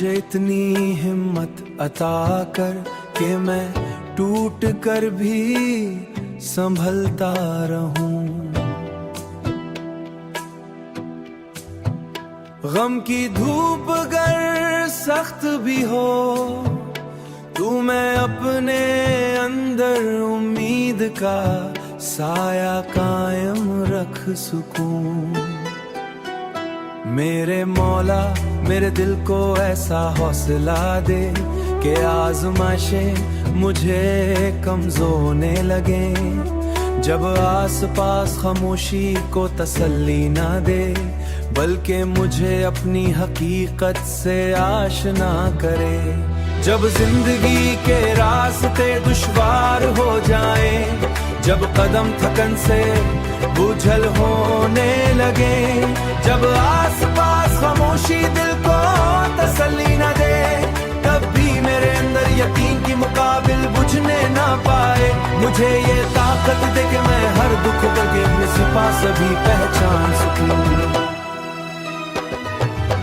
मुझे इतनी हिम्मत अता कर कि मैं टूट कर भी संभलता रहूं। गम की धूप अगर सख्त भी हो तो मैं अपने अंदर उम्मीद का साया कायम रख सकूं। मेरे मौला मेरे दिल को ऐसा हौसला दे कि आज़माइशें मुझे कमज़ोरने लगे। जब आस पास खामोशी को तसल्ली ना दे बल्कि मुझे अपनी हकीकत से आशना करे। जब जिंदगी के रास्ते दुश्वार हो जाए, जब कदम थकन से बोझल होने लगे, जब आस पास खामोशी दिल को तसल्ली न दे, तब भी मेरे अंदर यकीन की मुकाबिल बुझने ना पाए। मुझे ये ताकत दे कि मैं हर दुख के अपने सिपा सभी पहचान सकूं,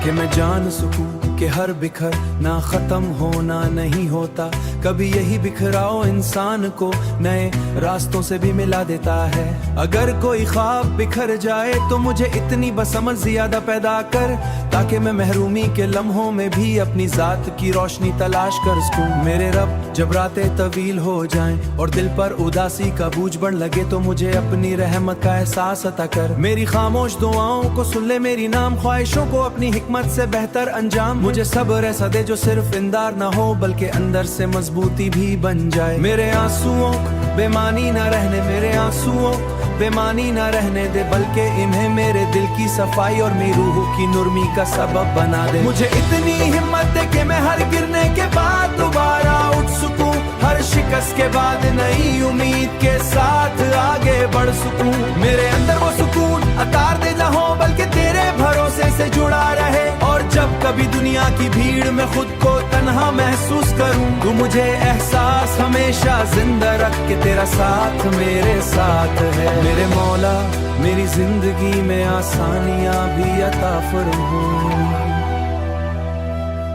कि मैं जान सकूं कि हर बिखर ना खत्म होना नहीं होता। कभी यही बिखराव इंसान को नए रास्तों से भी मिला देता है। अगर कोई ख्वाब बिखर जाए तो मुझे इतनी बसमझ ज्यादा पैदा कर ताकि मैं महरूमी के लम्हों में भी अपनी जात की रोशनी तलाश कर सकूं। मेरे रब जब रातें तवील हो जाएं और दिल पर उदासी का बोझ बढ़ लगे तो मुझे अपनी रहमत का एहसास अता कर। मेरी खामोश दुआओं को सुन ले, मेरी नाम ख्वाहिशों को अपनी हिकमत से बेहतर अंजाम। मुझे सब्र ऐसा दे जो सिर्फ इंदार ना हो बल्कि अंदर से मजबूती भी बन जाए। मेरे आंसुओं बेमानी ना रहने, मेरे आंसुओं बेमानी ना रहने दे बल्कि इन्हें मेरे दिल की सफाई और मेरी रूह की नुरमी का सबब बना दे। मुझे इतनी हिम्मत दे कि मैं हर गिरने के बाद दोबारा उठ सकूं, हर शिकस्त के बाद नई उम्मीद के साथ आगे बढ़ सकूं। मेरे अंदर वो सुकून अतार दे ना हो बल्कि तेरे भरोसे से जुड़ा रहे, और जब कभी दुनिया की भीड़ में खुद को तन्हा महसूस करूं तो मुझे एहसास हमेशा जिंदा रख के तेरा साथ मेरे साथ है। मेरे मौला मेरी जिंदगी में आसानियां भी अता फरमा,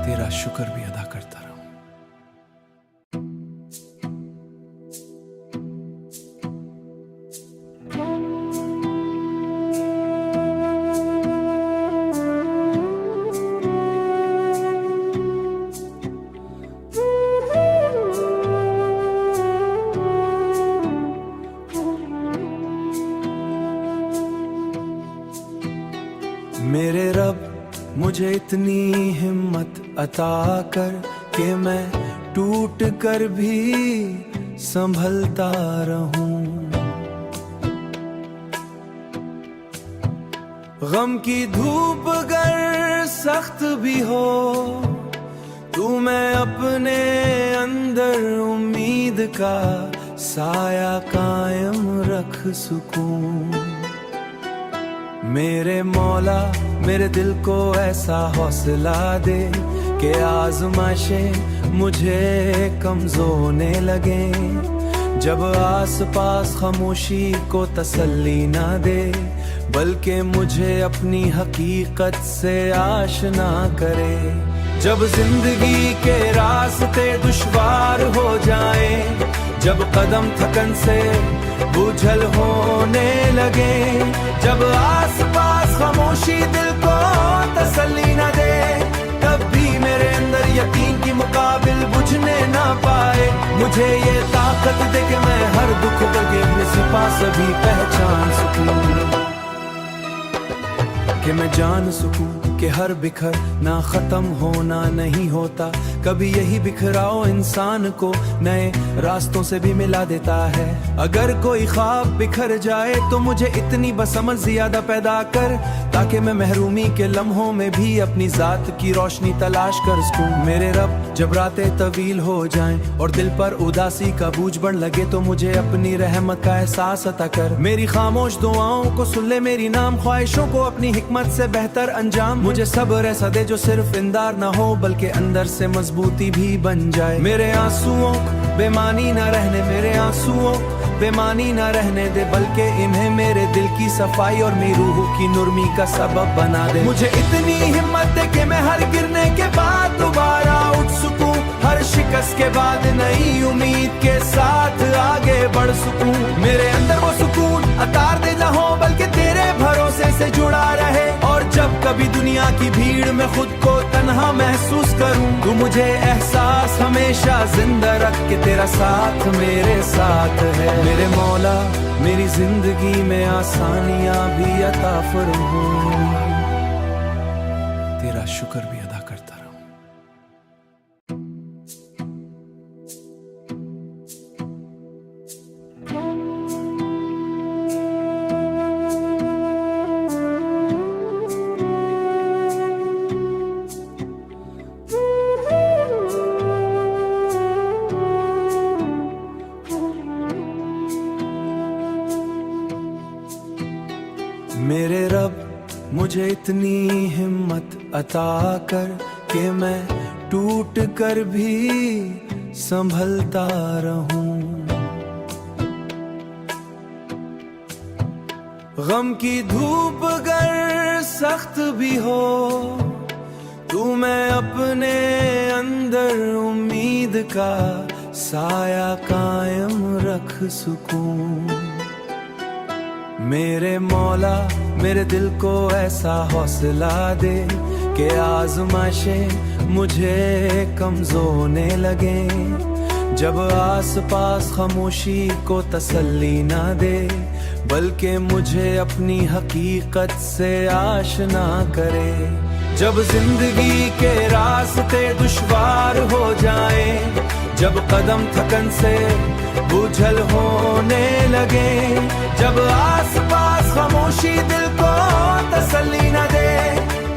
तेरा शुक्र भी अदा करता रहूं। मेरे रब मुझे इतनी हिम्मत अता कर कि मैं टूट कर भी संभलता रहूं। गम की धूप अगर सख्त भी हो तो मैं अपने अंदर उम्मीद का साया कायम रख सकूं। मेरे मौला मेरे दिल को ऐसा हौसला दे कि आज़माइशें मुझे कमज़ोरने लगे। जब आस पास खामोशी को तसल्ली ना दे बल्कि मुझे अपनी हकीकत से आशना करे। जब जिंदगी के रास्ते दुश्वार हो जाए, जब कदम थकन से बोझल होने लगे, जब आस पास खामोशी दिल को तसल्ली न दे, तब भी मेरे अंदर यकीन की मुकाबिल बुझने ना पाए। मुझे ये ताकत दे कि मैं हर दुख के अपने सिपा सभी पहचान सकूं, कि मैं जान सकूं कि हर बिखर ना खत्म होना नहीं होता। कभी यही बिखराव इंसान को नए रास्तों से भी मिला देता है। अगर कोई ख्वाब बिखर जाए तो मुझे इतनी बसमझ ज्यादा पैदा कर ताकि मैं महरूमी के लम्हों में भी अपनी जात की रोशनी तलाश कर सकूं। मेरे रब जब रातें तवील हो जाएं और दिल पर उदासी का बोझ बढ़ लगे तो मुझे अपनी रहमत का एहसास अता कर। मेरी खामोश दुआओं को सुन ले, मेरी नाम ख्वाहिशों को अपनी हिकमत से बेहतर अंजाम। मुझे सब्र ऐसा दे जो सिर्फ इंदार ना हो बल्कि अंदर से मजबूती भी बन जाए। मेरे आंसुओं बेमानी ना रहने, मेरे आंसुओं बेमानी न रहने दे, बल्कि इन्हें मेरे दिल की सफाई और मेरी रूह की नुरमी का सबब बना दे। मुझे इतनी हिम्मत दे कि मैं हर गिरने के बाद दोबारा उठ सकूं, हर शिकस्त के बाद नई उम्मीद के साथ आगे बढ़ सकूं। मेरे अंदर वो सुकून अतार दे ना हो, बल्कि तेरे भरोसे से जुड़ा रहे। और जब कभी दुनिया की भीड़ में खुद को तन्हा महसूस करूं, तू मुझे एहसास हमेशा जिंदा रख के तेरा साथ मेरे साथ है। मेरे मौला मेरी जिंदगी में आसानियां भी अता फरमा, तेरा शुक्र भी अदा करता रहूं। मेरे रब मुझे इतनी हिम्मत अता कर कि मैं टूट कर भी संभलता रहूं। गम की धूप अगर सख्त भी हो, तू मैं अपने अंदर उम्मीद का साया कायम रख सकूं। मेरे मौला मेरे दिल को ऐसा हौसला दे कि आज़माइशें मुझे कमज़ोरने लगे। जब आस पास खामोशी को तसल्ली ना दे, बल्कि मुझे अपनी हकीकत से आशना करे। जब जिंदगी के रास्ते दुश्वार हो जाए, जब कदम थकन से बोझल होने लगे, जब आस पास खामोशी दिल को तसल्ली न दे,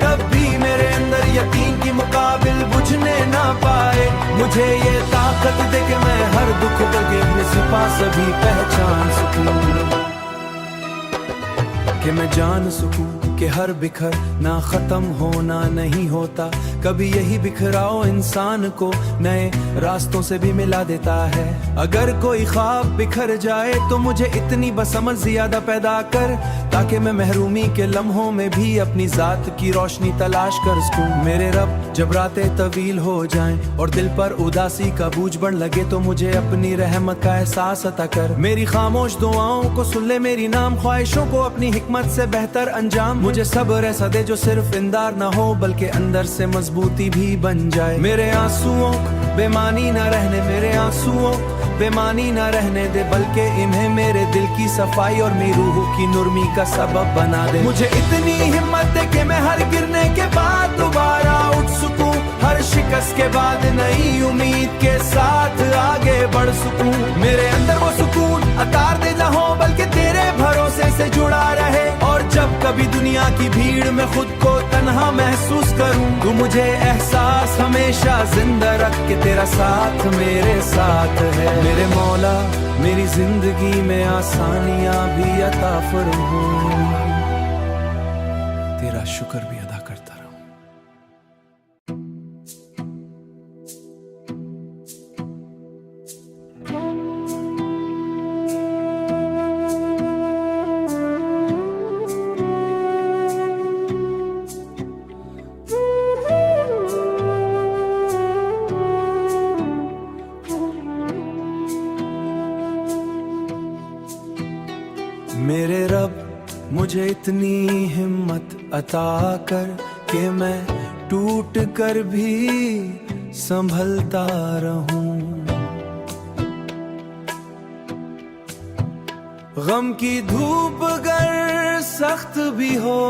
तब भी मेरे अंदर यकीन की मुकाबिल बुझने ना पाए। मुझे ये ताकत दे कि मैं हर दुख के अपने सिपा सभी पहचान सकूं, कि मैं जान सकूं कि हर बिखर ना खत्म होना नहीं होता। कभी यही बिखराव इंसान को नए रास्तों से भी मिला देता है। अगर कोई ख्वाब बिखर जाए तो मुझे इतनी बसमझ ज्यादा पैदा कर, ताकि मैं महरूमी के लम्हों में भी अपनी जात की रोशनी तलाश कर सकूं। मेरे रब जब रातें तवील हो जाएं और दिल पर उदासी का बोझ बढ़ लगे, तो मुझे अपनी रहमत का एहसास अता कर। मेरी खामोश दुआओं को सुन ले, मेरी नाम ख्वाहिशों को अपनी हिकमत से बेहतर अंजाम। मुझे सब्र ऐसा दे जो सिर्फ इंदार ना हो, बल्कि अंदर से मजबूती भी बन जाए। मेरे आंसुओं बेमानी ना रहने, मेरे आंसुओं बेमानी ना रहने दे, बल्कि इन्हें मेरे दिल की सफाई और मेरी रूह की नुरमी का सबब बना दे। मुझे इतनी हिम्मत दे कि मैं हर गिरने के बाद दोबारा उठ सकूं, हर शिकस्त के बाद नई उम्मीद के साथ आगे बढ़ सकूं। मेरे अंदर वो सुकून अतार दे ना हो, बल्कि तेरे भरोसे से जुड़ा रहे। और जब कभी दुनिया की भीड़ में खुद को तन्हा महसूस करूं, तू मुझे एहसास हमेशा जिंदा रख के तेरा साथ मेरे साथ है। मेरे मौला मेरी जिंदगी में आसानियां भी अता फरमा, तेरा शुक्र भी अदा करता रहूं। मेरे रब मुझे इतनी हिम्मत अता कर कि मैं टूट कर भी संभलता रहूं। गम की धूप अगर सख्त भी हो,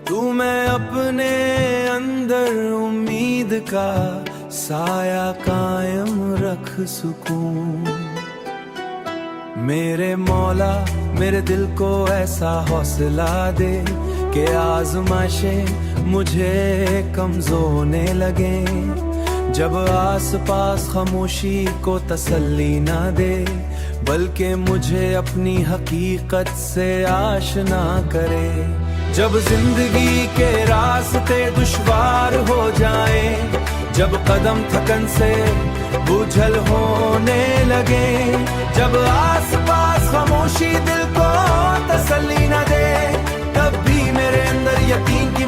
तू मैं अपने अंदर उम्मीद का साया कायम रख सकूं। मेरे मौला मेरे दिल को ऐसा हौसला दे कि आज़माइशें मुझे कमज़ोरने लगे। जब आस पास खामोशी को तसल्ली ना दे, बल्कि मुझे अपनी हकीकत से आशना करे। जब जिंदगी के रास्ते दुश्वार हो जाए, जब कदम थकन से बोझल होने लगे, जब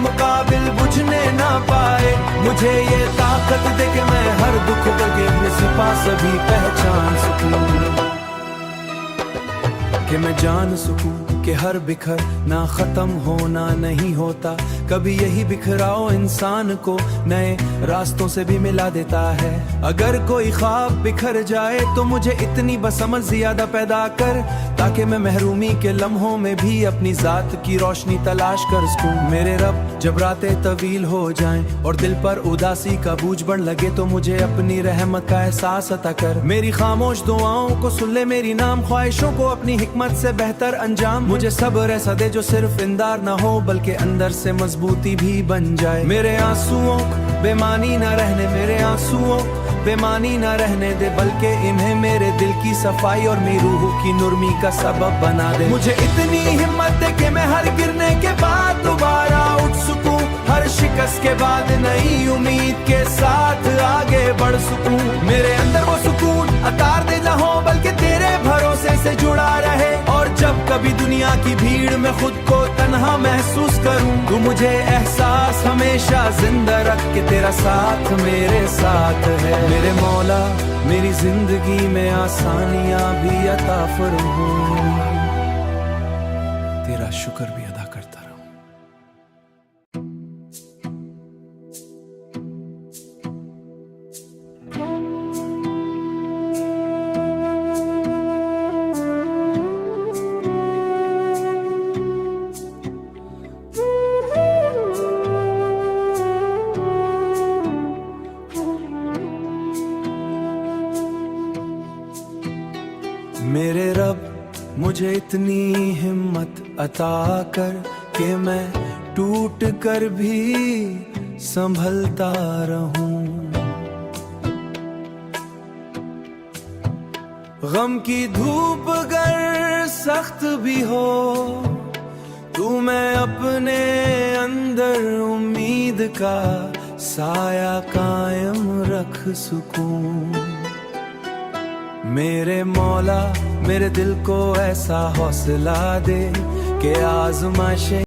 मुकाबिल बुझने ना पाए। मुझे ये ताकत दे कि मैं हर दुख दगे अपने सिपा सभी पहचान सकूं, कि मैं जान सकूं कि हर बिखर ना खत्म होना नहीं होता। कभी यही बिखराव इंसान को नए रास्तों से भी मिला देता है। अगर कोई ख्वाब बिखर जाए तो मुझे इतनी बसमझ ज्यादा पैदा कर, ताकि मैं महरूमी के लम्हों में भी अपनी जात की रोशनी तलाश कर सकूं। मेरे रब, जब रातें तवील हो जाएं और दिल पर उदासी का बोझ बढ़ लगे तो मुझे अपनी रहमत का एहसास अता कर। मेरी खामोश दुआओं को सुन ले मेरी नाम, ख्वाहिशों को अपनी हिकमत से बेहतर अंजाम। मुझे सब्र ऐसा दे जो सिर्फ इंदार ना हो बल्कि अंदर से मजबूती भी बन जाए। मेरे आंसुओं बेमानी ना रहने, मेरे आंसुओं बेमानी ना रहने दे, बल्कि इन्हें मेरे दिल की सफाई और मेरी रूह की नुरमी का सबब बना दे। मुझे इतनी हिम्मत दे कि मैं हर गिरने के बाद दोबारा उठ सकूं, हर शिकस्त के बाद नई उम्मीद के साथ आगे बढ़ सकूं। मेरे अंदर वो सुकून अतार दे ना हो बल्कि तेरे भरोसे से जुड़ा रहे, और जब कभी दुनिया की भीड़ में खुद को तन्हा महसूस करूं तो मुझे एहसास हमेशा जिंदा रख के तेरा साथ मेरे साथ है। मेरे मौला, मेरी जिंदगी में आसानियां भी अता फरमा, तेरा शुक्र भी अदा करता रहूं। मेरे रब, मुझे इतनी हिम्मत अता कर कि मैं टूट कर भी संभलता रहूं। गम की धूप अगर सख्त भी हो तो मैं अपने अंदर उम्मीद का साया कायम रख सकूं। मेरे मौला, मेरे दिल को ऐसा हौसला दे कि आज़माइशें